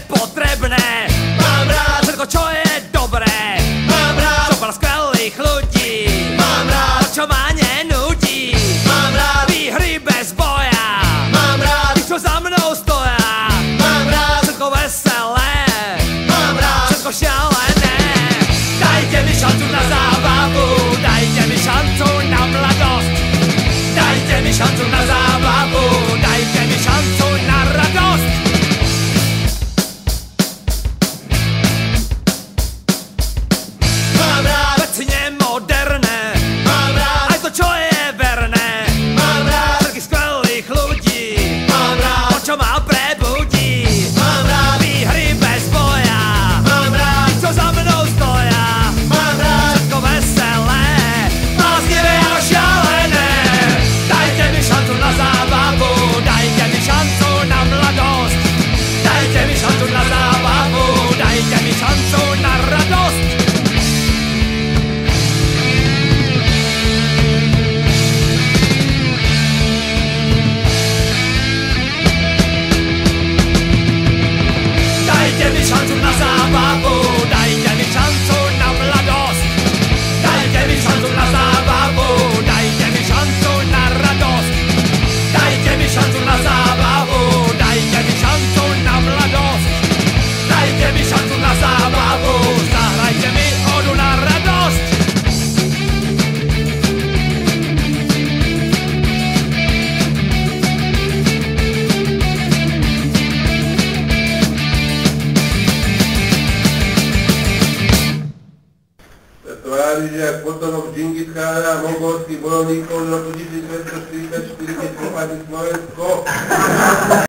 potrebné. Mám rád všetko, čo je dobré. Mám rád zopár skvelých ľudí. Mám rád to, čo ma nenudí. Mám rád výhry bez boja. Mám rád tých, čo za mnou stoja. Mám rád všetko veselé. Mám rád všetko šialené. Dajte mi šancu na zábavu. Dajte mi šancu na mladosť. Dajte mi šancu na zábavu. Dajte mi šancu na radosť. Mám rád veci nemoderné. Mám rád aj to, čo je verné. Mám rád všetkých skvelých ľudí. Mám rád to, čo ma prebudí. Mám rád výhry bez boja. Mám rád tých, čo za mnou stoja. Mám rád všetko veselé, bláznivé a šialené. Dajte mi šancu na zábavu. Dajte mi šancu na mladosť. Dajte mi šancu na zábavu. Dajte mi šancu na radosť. Dajte mi šancu na zábavu. Dajte mi šancu na mladosť. Dajte mi šancu na zábavu. Dajte mi šancu na radosť. Dajte mi šancu na zábavu. Dajte mi šancu na mladosť. Dajte mi šancu na zábavu. Zahrajte mi odu na radosť. Tvári, že jak potomok Džingis Chána a mongolských bojovníkov z roku 1244 popadli Slovensko.